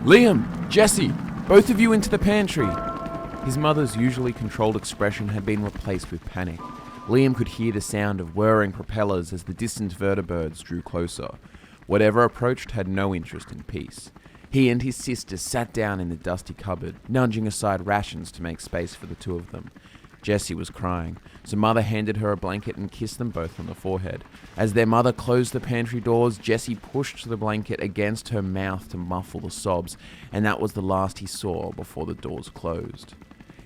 Liam! Jesse! Both of you into the pantry! His mother's usually controlled expression had been replaced with panic. Liam could hear the sound of whirring propellers as the distant vertibirds drew closer. Whatever approached had no interest in peace. He and his sister sat down in the dusty cupboard, nudging aside rations to make space for the two of them. Jessie was crying, so Mother handed her a blanket and kissed them both on the forehead. As their mother closed the pantry doors, Jessie pushed the blanket against her mouth to muffle the sobs, and that was the last he saw before the doors closed.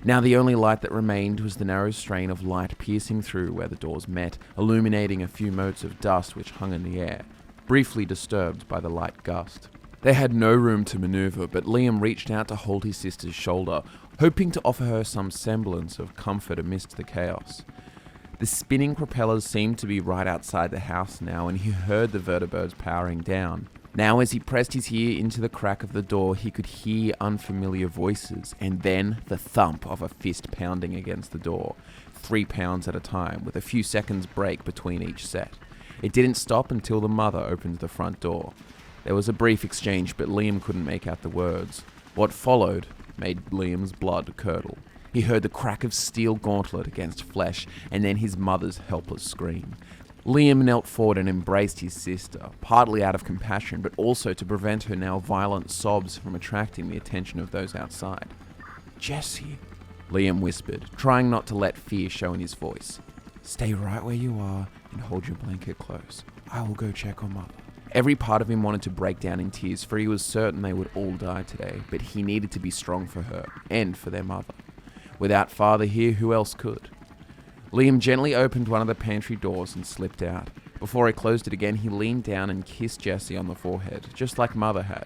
Now the only light that remained was the narrow strain of light piercing through where the doors met, illuminating a few motes of dust which hung in the air, briefly disturbed by the light gust. They had no room to maneuver, but Liam reached out to hold his sister's shoulder, hoping to offer her some semblance of comfort amidst the chaos. The spinning propellers seemed to be right outside the house now, and he heard the vertibirds powering down. Now as he pressed his ear into the crack of the door, he could hear unfamiliar voices, and then the thump of a fist pounding against the door, 3 pounds at a time, with a few seconds break between each set. It didn't stop until the mother opened the front door. There was a brief exchange, but Liam couldn't make out the words. What followed made Liam's blood curdle. He heard the crack of steel gauntlet against flesh, and then his mother's helpless scream. Liam knelt forward and embraced his sister, partly out of compassion, but also to prevent her now violent sobs from attracting the attention of those outside. "Jessie," Liam whispered, trying not to let fear show in his voice. "Stay right where you are and hold your blanket close. I will go check on Mother." Every part of him wanted to break down in tears, for he was certain they would all die today, but he needed to be strong for her, and for their mother. Without Father here, who else could? Liam gently opened one of the pantry doors and slipped out. Before he closed it again, he leaned down and kissed Jessie on the forehead, just like Mother had.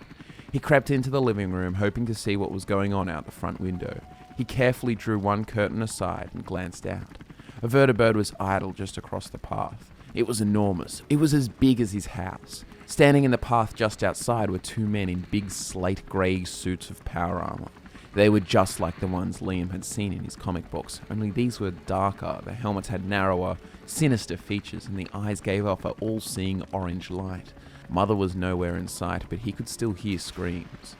He crept into the living room, hoping to see what was going on out the front window. He carefully drew one curtain aside and glanced out. A vertibird was idle just across the path. It was enormous. It was as big as his house. Standing in the path just outside were 2 men in big slate grey suits of power armor. They were just like the ones Liam had seen in his comic books, only these were darker, the helmets had narrower, sinister features, and the eyes gave off an all-seeing orange light. Mother was nowhere in sight, but he could still hear screams.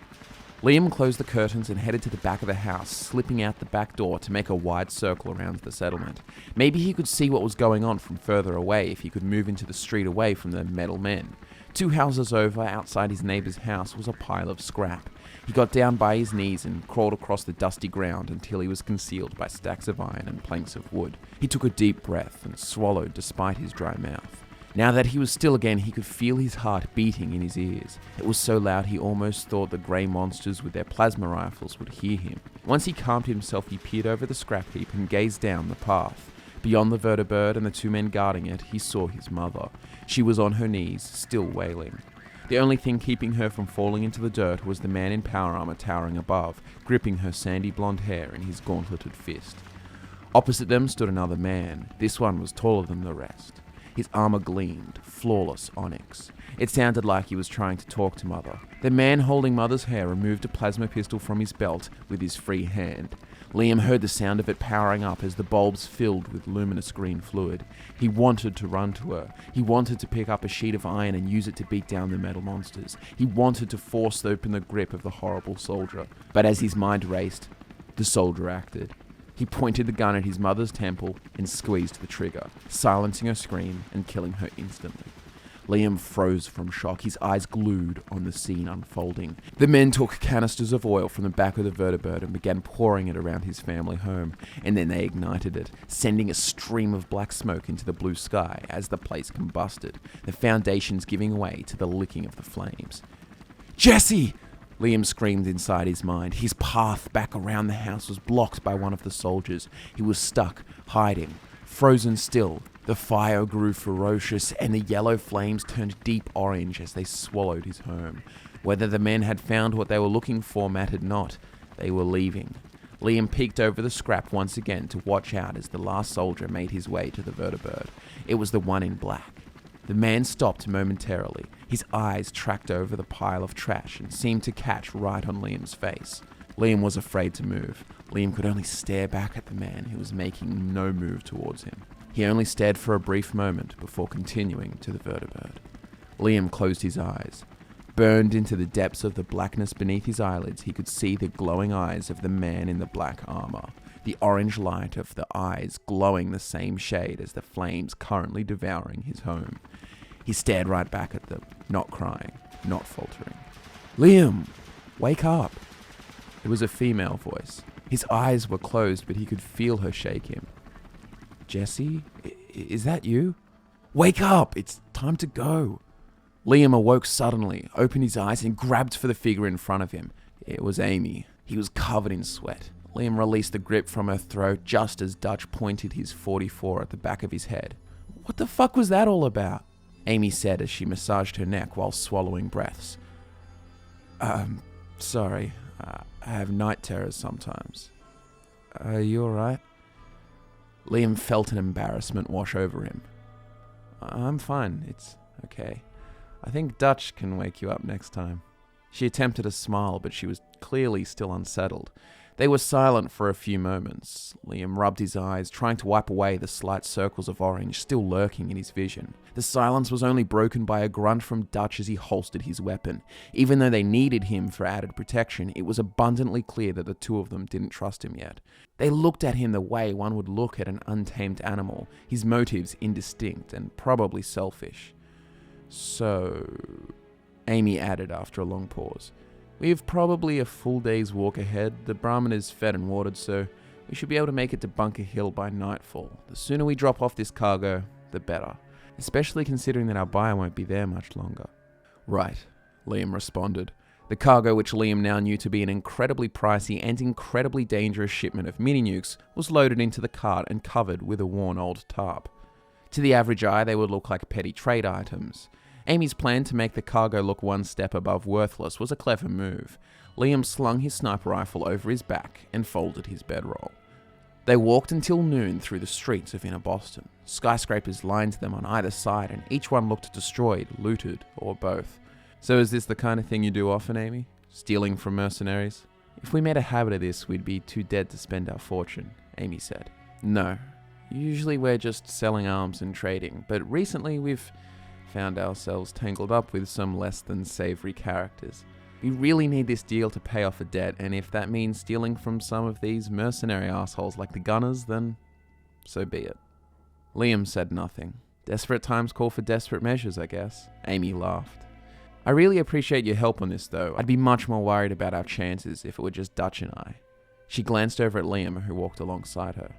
Liam closed the curtains and headed to the back of the house, slipping out the back door to make a wide circle around the settlement. Maybe he could see what was going on from further away if he could move into the street away from the metal men. 2 houses over, outside his neighbour's house, was a pile of scrap. He got down by his knees and crawled across the dusty ground until he was concealed by stacks of iron and planks of wood. He took a deep breath and swallowed despite his dry mouth. Now that he was still again, he could feel his heart beating in his ears. It was so loud he almost thought the grey monsters with their plasma rifles would hear him. Once he calmed himself, he peered over the scrap heap and gazed down the path. Beyond the vertibird and the 2 men guarding it, he saw his mother. She was on her knees, still wailing. The only thing keeping her from falling into the dirt was the man in power armor towering above, gripping her sandy blonde hair in his gauntleted fist. Opposite them stood another man. This one was taller than the rest. His armor gleamed, flawless onyx. It sounded like he was trying to talk to Mother. The man holding Mother's hair removed a plasma pistol from his belt with his free hand. Liam heard the sound of it powering up as the bulbs filled with luminous green fluid. He wanted to run to her. He wanted to pick up a sheet of iron and use it to beat down the metal monsters. He wanted to force open the grip of the horrible soldier. But as his mind raced, the soldier acted. He pointed the gun at his mother's temple and squeezed the trigger, silencing her scream and killing her instantly. Liam froze from shock, his eyes glued on the scene unfolding. The men took canisters of oil from the back of the vertibird and began pouring it around his family home, and then they ignited it, sending a stream of black smoke into the blue sky as the place combusted, the foundations giving way to the licking of the flames. "Jessie!" Liam screamed inside his mind. His path back around the house was blocked by one of the soldiers. He was stuck, hiding, frozen still. The fire grew ferocious, and the yellow flames turned deep orange as they swallowed his home. Whether the men had found what they were looking for mattered not. They were leaving. Liam peeked over the scrap once again to watch out as the last soldier made his way to the vertibird. It was the one in black. The man stopped momentarily. His eyes tracked over the pile of trash and seemed to catch right on Liam's face. Liam was afraid to move. Liam could only stare back at the man who was making no move towards him. He only stared for a brief moment before continuing to the vertibird. Liam closed his eyes. Burned into the depths of the blackness beneath his eyelids, he could see the glowing eyes of the man in the black armor, the orange light of the eyes glowing the same shade as the flames currently devouring his home. He stared right back at them, not crying, not faltering. "Liam, wake up!" It was a female voice. His eyes were closed, but he could feel her shake him. "Jesse, is that you? Wake up! It's time to go!" Liam awoke suddenly, opened his eyes, and grabbed for the figure in front of him. It was Amy. He was covered in sweat. Liam released the grip from her throat just as Dutch pointed his .44 at the back of his head. "What the fuck was that all about?" Amy said as she massaged her neck while swallowing breaths. Sorry. I have night terrors sometimes. Are you alright?" Liam felt an embarrassment wash over him. "I'm fine. It's okay. I think Dutch can wake you up next time." She attempted a smile, but she was clearly still unsettled. They were silent for a few moments. Liam rubbed his eyes, trying to wipe away the slight circles of orange still lurking in his vision. The silence was only broken by a grunt from Dutch as he holstered his weapon. Even though they needed him for added protection, it was abundantly clear that the two of them didn't trust him yet. They looked at him the way one would look at an untamed animal, his motives indistinct and probably selfish. "So," Amy added after a long pause, "we have probably a full day's walk ahead. The Brahmin is fed and watered, so we should be able to make it to Bunker Hill by nightfall. The sooner we drop off this cargo, the better, especially considering that our buyer won't be there much longer." "Right," Liam responded. The cargo, which Liam now knew to be an incredibly pricey and incredibly dangerous shipment of mini-nukes, was loaded into the cart and covered with a worn old tarp. To the average eye, they would look like petty trade items. Amy's plan to make the cargo look one step above worthless was a clever move. Liam slung his sniper rifle over his back and folded his bedroll. They walked until noon through the streets of inner Boston. Skyscrapers lined them on either side, and each one looked destroyed, looted, or both. "So is this the kind of thing you do often, Amy? Stealing from mercenaries?" "If we made a habit of this, we'd be too dead to spend our fortune," Amy said. "No. Usually we're just selling arms and trading, but recently we've found ourselves tangled up with some less than savory characters. We really need this deal to pay off a debt, and if that means stealing from some of these mercenary assholes like the Gunners, then so be it." Liam said nothing. Desperate times call for desperate measures, I guess. Amy laughed. "I really appreciate your help on this, though. I'd be much more worried about our chances if it were just Dutch and I." She glanced over at Liam, who walked alongside her.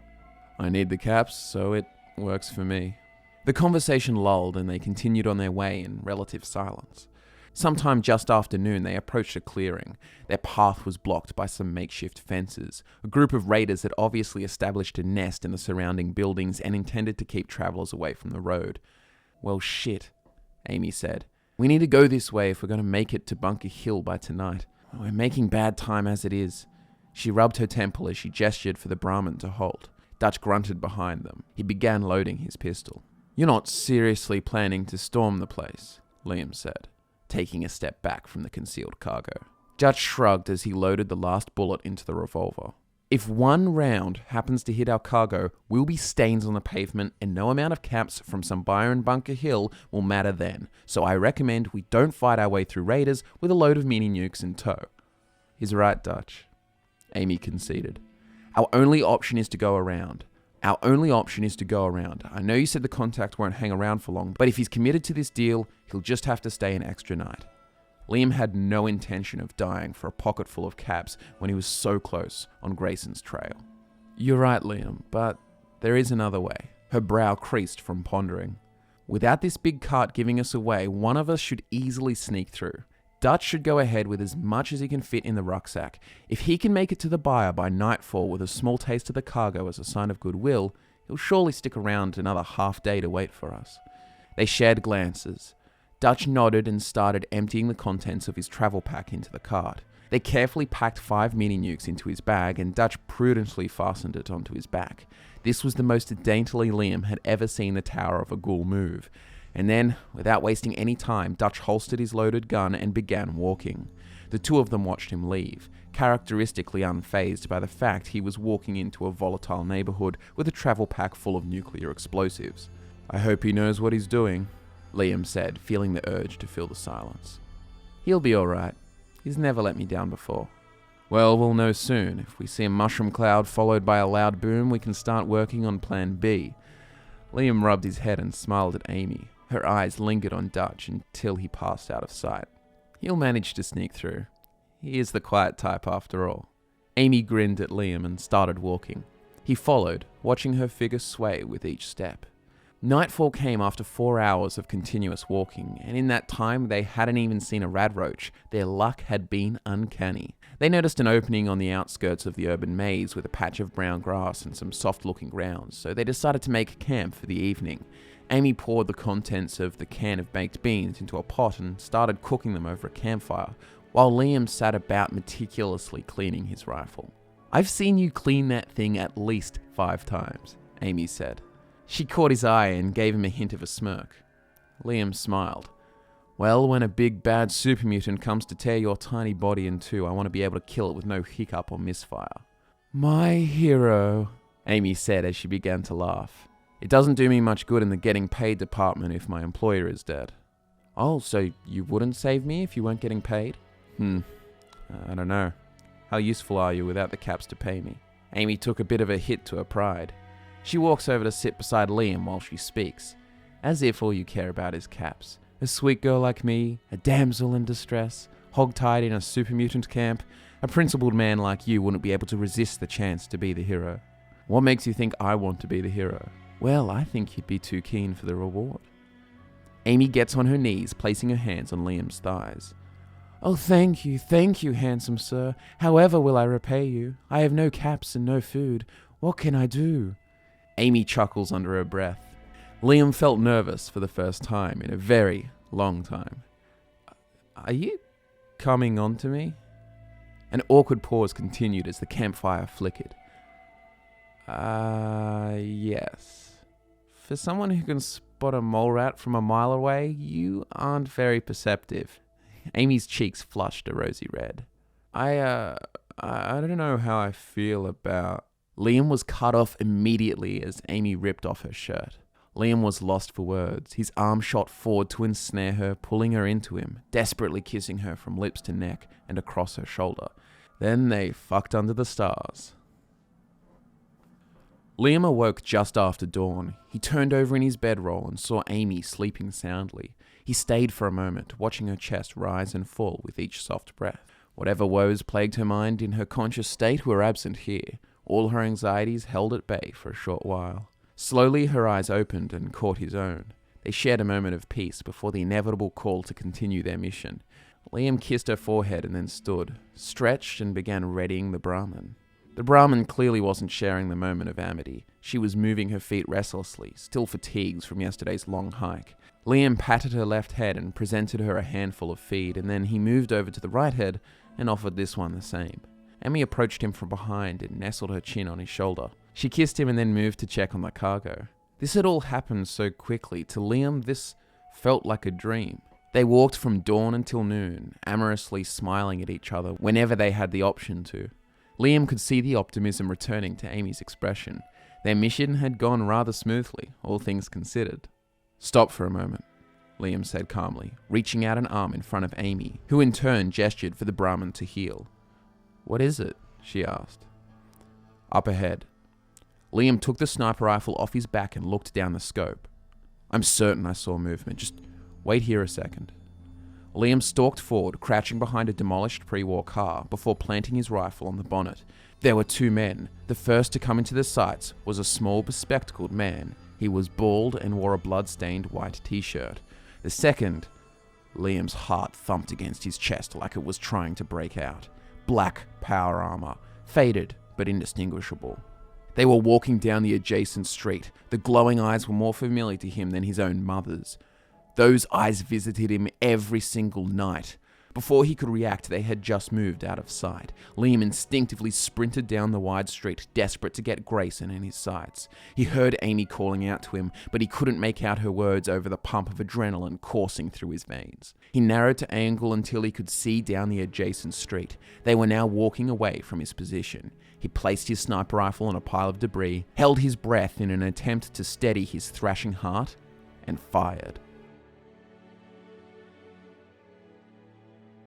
"I need the caps, so it works for me." The conversation lulled and they continued on their way in relative silence. Sometime just after noon, they approached a clearing. Their path was blocked by some makeshift fences. A group of raiders had obviously established a nest in the surrounding buildings and intended to keep travelers away from the road. "Well, shit," Amy said. "We need to go this way if we're going to make it to Bunker Hill by tonight. We're making bad time as it is." She rubbed her temple as she gestured for the Brahmin to halt. Dutch grunted behind them. He began loading his pistol. "You're not seriously planning to storm the place," Liam said, taking a step back from the concealed cargo. Dutch shrugged as he loaded the last bullet into the revolver. "If one round happens to hit our cargo, we'll be stains on the pavement, and no amount of caps from some buyer in Bunker Hill will matter then. So I recommend we don't fight our way through raiders with a load of mini-nukes in tow." "He's right, Dutch," Amy conceded. "Our only option is to go around. I know you said the contact won't hang around for long, but if he's committed to this deal, he'll just have to stay an extra night." Liam had no intention of dying for a pocket full of caps when he was so close on Grayson's trail. "You're right, Liam, but there is another way." Her brow creased from pondering. "Without this big cart giving us away, one of us should easily sneak through. Dutch should go ahead with as much as he can fit in the rucksack. If he can make it to the buyer by nightfall with a small taste of the cargo as a sign of goodwill, he'll surely stick around another half day to wait for us." They shared glances. Dutch nodded and started emptying the contents of his travel pack into the cart. They carefully packed 5 mini-nukes into his bag, and Dutch prudently fastened it onto his back. This was the most daintily Liam had ever seen the tower of a ghoul move. And then, without wasting any time, Dutch holstered his loaded gun and began walking. The two of them watched him leave, characteristically unfazed by the fact he was walking into a volatile neighborhood with a travel pack full of nuclear explosives. "I hope he knows what he's doing," Liam said, feeling the urge to fill the silence. He'll be alright. He's never let me down before. Well, we'll know soon. If we see a mushroom cloud followed by a loud boom, we can start working on plan B. Liam rubbed his head and smiled at Amy. Her eyes lingered on Dutch until he passed out of sight. He'll manage to sneak through. He is the quiet type after all. Amy grinned at Liam and started walking. He followed, watching her figure sway with each step. Nightfall came after 4 hours of continuous walking, and in that time they hadn't even seen a radroach. Their luck had been uncanny. They noticed an opening on the outskirts of the urban maze with a patch of brown grass and some soft-looking grounds, so they decided to make camp for the evening. Amy poured the contents of the can of baked beans into a pot and started cooking them over a campfire, while Liam sat about meticulously cleaning his rifle. "I've seen you clean that thing at least 5 times, Amy said. She caught his eye and gave him a hint of a smirk. Liam smiled. "Well, when a big bad super mutant comes to tear your tiny body in two, I want to be able to kill it with no hiccup or misfire." "My hero," Amy said as she began to laugh. "It doesn't do me much good in the getting paid department if my employer is dead." "Oh, so you wouldn't save me if you weren't getting paid?" I don't know. How useful are you without the caps to pay me?" Amy took a bit of a hit to her pride. She walks over to sit beside Liam while she speaks, as if all you care about is caps. "A sweet girl like me, a damsel in distress, hog-tied in a super mutant camp, a principled man like you wouldn't be able to resist the chance to be the hero." "What makes you think I want to be the hero?" "Well, I think you'd be too keen for the reward." Amy gets on her knees, placing her hands on Liam's thighs. "Oh, thank you, handsome sir. However will I repay you? I have no caps and no food. What can I do?" Amy chuckles under her breath. Liam felt nervous for the first time in a very long time. "Are you coming on to me?" An awkward pause continued as the campfire flickered. Yes. For someone who can spot a mole rat from a mile away, you aren't very perceptive." Amy's cheeks flushed a rosy red. I don't know how I feel about..." Liam was cut off immediately as Amy ripped off her shirt. Liam was lost for words. His arm shot forward to ensnare her, pulling her into him, desperately kissing her from lips to neck and across her shoulder. Then they fucked under the stars. Liam awoke just after dawn. He turned over in his bedroll and saw Amy sleeping soundly. He stayed for a moment, watching her chest rise and fall with each soft breath. Whatever woes plagued her mind in her conscious state were absent here. All her anxieties held at bay for a short while. Slowly her eyes opened and caught his own. They shared a moment of peace before the inevitable call to continue their mission. Liam kissed her forehead and then stood, stretched and began readying the Brahmin. The Brahmin clearly wasn't sharing the moment of amity. She was moving her feet restlessly, still fatigued from yesterday's long hike. Liam patted her left head and presented her a handful of feed, and then he moved over to the right head and offered this one the same. Amy approached him from behind and nestled her chin on his shoulder. She kissed him and then moved to check on the cargo. This had all happened so quickly. To Liam, this felt like a dream. They walked from dawn until noon, amorously smiling at each other whenever they had the option to. Liam could see the optimism returning to Amy's expression. Their mission had gone rather smoothly, all things considered. "Stop for a moment," Liam said calmly, reaching out an arm in front of Amy, who in turn gestured for the Brahmin to heel. "What is it?" she asked. "Up ahead." Liam took the sniper rifle off his back and looked down the scope. "I'm certain I saw movement. Just wait here a second." Liam stalked forward, crouching behind a demolished pre-war car, before planting his rifle on the bonnet. There were 2 men. The first to come into the sights was a small, bespectacled man. He was bald and wore a blood-stained white t-shirt. The second... Liam's heart thumped against his chest like it was trying to break out. Black power armor, faded but indistinguishable. They were walking down the adjacent street. The glowing eyes were more familiar to him than his own mother's. Those eyes visited him every single night. Before he could react, they had just moved out of sight. Liam instinctively sprinted down the wide street, desperate to get Grayson in his sights. He heard Amy calling out to him, but he couldn't make out her words over the pump of adrenaline coursing through his veins. He narrowed to angle until he could see down the adjacent street. They were now walking away from his position. He placed his sniper rifle on a pile of debris, held his breath in an attempt to steady his thrashing heart, and fired.